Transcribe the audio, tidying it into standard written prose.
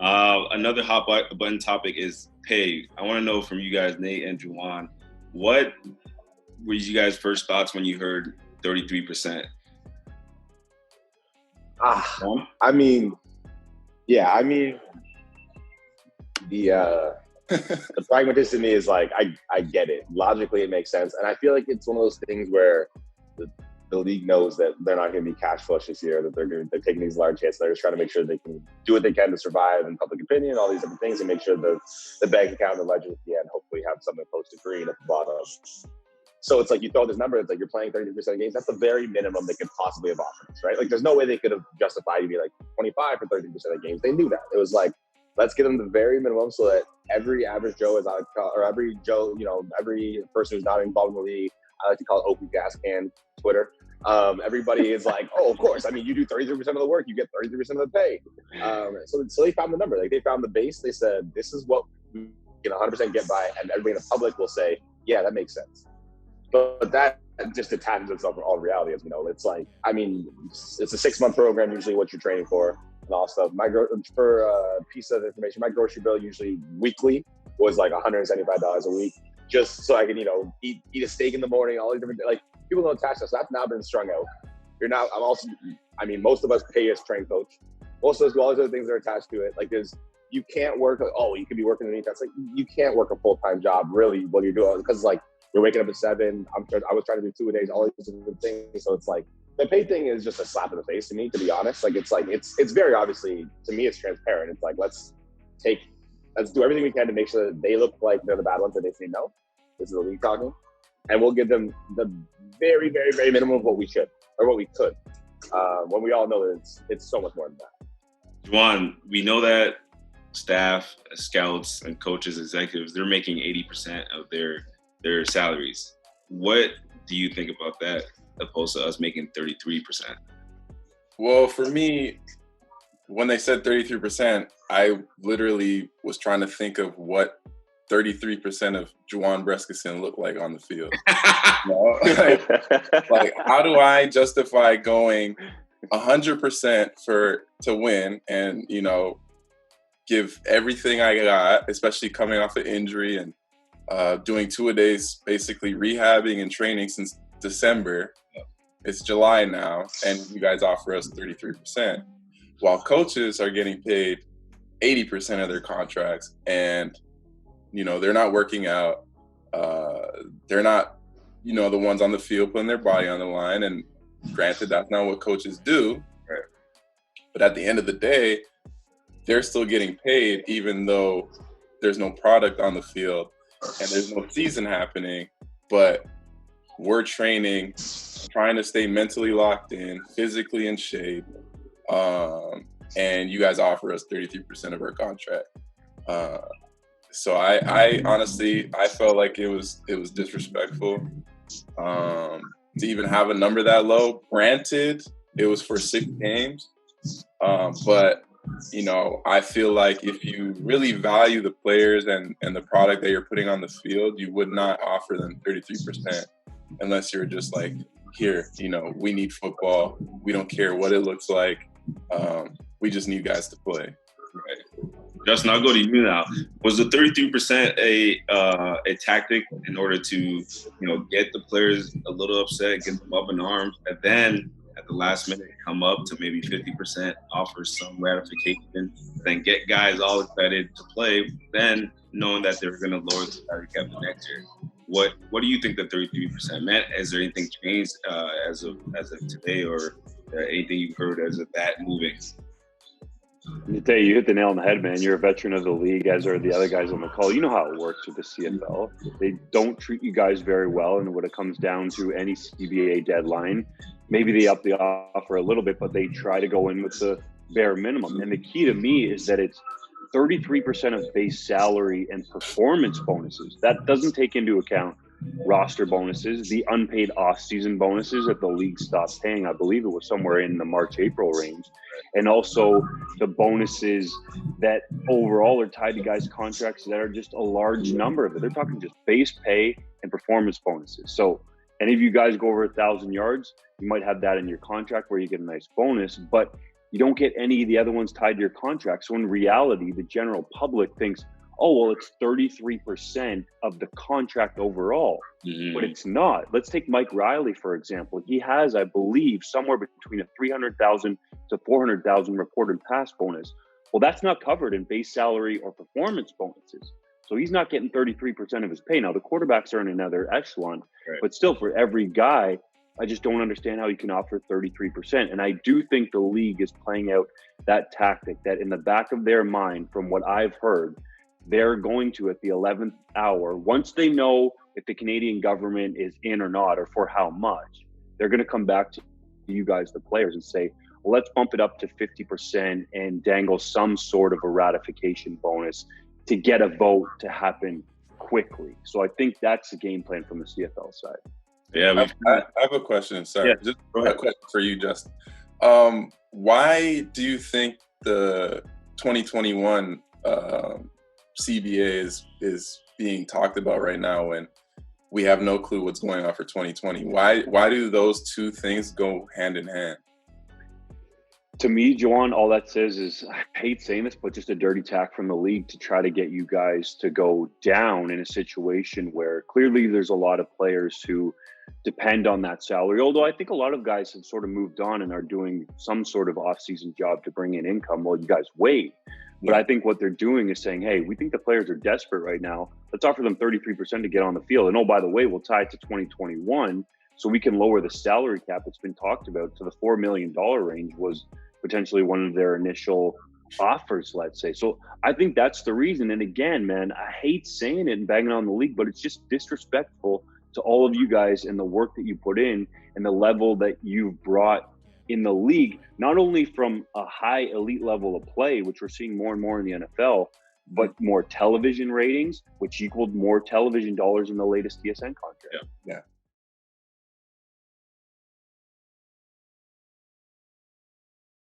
Another button topic is pay. I want to know from you guys, Nate and Juwan, what were you guys' first thoughts when you heard 33%? I mean, yeah, I mean, the the pragmatist in me is like, I get it. Logically, it makes sense. And I feel like it's one of those things where the league knows that they're not going to be cash flush this year, that they're taking these large hits. They're just trying to make sure they can do what they can to survive in public opinion, all these different things, and make sure the bank account and the ledger at the end hopefully have something close to green at the bottom. So it's like you throw this number, it's like you're playing 30% of games. That's the very minimum they could possibly have offered us, right? Like there's no way they could have justified to be like 25 for 30% of games. They knew that. It was like, let's give them the very minimum so that every average Joe is out, or every Joe, every person who's not involved in the league, I like to call it Opie Gas Can Twitter. Everybody is like, oh, of course. I mean, you do 33% of the work, you get 33% of the pay. So they found the number. Like they found the base. They said, this is what we can 100% get by, and everybody in the public will say, yeah, that makes sense. But that just attaches itself to all reality, as we know. It's like, I mean, it's a 6-month program, usually what you're training for and all stuff. For a piece of information, my grocery bill usually weekly was like $175 a week, just so I can, eat a steak in the morning, all these different, like, people don't attach us. That's now been strung out. Most of us pay a strength coach. Most of us do all these other things that are attached to it. Like you can't work, you could be working underneath. That's like, you can't work a full-time job really what you're doing, because like, you're waking up at 7. I was trying to do 2 a days, all these different things. So it's like, the pay thing is just a slap in the face to me, to be honest. Like, it's very obviously, to me, it's transparent. It's like, let's do everything we can to make sure that they look like they're the bad ones, that they say no. This is the league talking. And we'll give them the very, very, very minimum of what we should, or what we could. When we all know that it's so much more than that. Juwan, we know that staff, scouts, and coaches, executives, they're making 80% of their salaries. What do you think about that, opposed to us making 33%? Well, for me, when they said 33%, I literally was trying to think of what 33% of Juwan Brescacin looked like on the field. Like, how do I justify going 100% to win and, give everything I got, especially coming off an injury and doing 2 a days, basically rehabbing and training since December. It's July now, and you guys offer us 33%, while coaches are getting paid 80% of their contracts, and they're not working out. They're not, the ones on the field putting their body on the line. And granted, that's not what coaches do. Right. But at the end of the day, they're still getting paid, even though there's no product on the field and there's no season happening. But we're training, trying to stay mentally locked in, physically in shape. And you guys offer us 33% of our contract. So I honestly, I felt like it was disrespectful to even have a number that low. Granted, it was for 6 games, but I feel like if you really value the players and the product that you're putting on the field, you would not offer them 33% unless you're just like, here, we need football. We don't care what it looks like. We just need guys to play. Right. Justin, I'll go to you now. Was the 33% a tactic in order to, get the players a little upset, get them up in arms, and then at the last minute come up to maybe 50%, offer some ratification, then get guys all excited to play, then knowing that they're going to lower the salary cap the next year? What do you think the 33% meant? Has there anything changed as of today, or anything you've heard as of that moving? You hit the nail on the head, man. You're a veteran of the league, as are the other guys on the call. You know how it works with the CFL. They don't treat you guys very well, and when it comes down to any CBA deadline, maybe they up the offer a little bit, but they try to go in with the bare minimum. And the key to me is that it's 33% of base salary and performance bonuses. That doesn't take into account roster bonuses, the unpaid off-season bonuses that the league stopped paying. I believe it was somewhere in the March-April range. And also the bonuses that overall are tied to guys' contracts that are just a large number of it. They're talking just base pay and performance bonuses. So any of you guys go over 1,000 yards, you might have that in your contract where you get a nice bonus. But You don't get any of the other ones tied to your contract. So in reality, the general public thinks, oh, well, it's 33% of the contract overall. Mm-hmm. But it's not. Let's take Mike Riley, for example. He has, I believe, somewhere between a $300,000 to $400,000 reported pass bonus. Well, that's not covered in base salary or performance bonuses. So he's not getting 33% of his pay. Now, the quarterbacks are in another echelon, Right. but still, for every guy, I just don't understand how you can offer 33%. And I do think the league is playing out that tactic that in the back of their mind, from what I've heard, they're going to, at the 11th hour, once they know if the Canadian government is in or not, or for how much, they're going to come back to you guys, the players, and say, well, let's bump it up to 50% and dangle some sort of a ratification bonus to get a vote to happen quickly. So I think that's the game plan from the CFL side. Yeah, I have a question. Sorry, just a question for you, Justin. Why do you think the 2021 CBA is being talked about right now when we have no clue what's going on for 2020? Why do those two things go hand in hand? To me, Joanne, all that says is, I hate saying this, but just a dirty tack from the league to try to get you guys to go down in a situation where clearly there's a lot of players who depend on that salary. Although I think a lot of guys have sort of moved on and are doing some sort of off-season job to bring in income while you guys wait. But I think what they're doing is saying, hey, we think the players are desperate right now. Let's offer them 33% to get on the field. And oh, by the way, we'll tie it to 2021 so we can lower the salary cap. It's been talked about to the $4 million range was potentially one of their initial offers, let's say. So I think that's the reason. And again, man, I hate saying it and banging on the league, but it's just disrespectful to all of you guys and the work that you put in and the level that you've brought in the league, not only from a high elite level of play, which we're seeing more and more in the NFL, but more television ratings, which equaled more television dollars in the latest TSN contract. Yeah.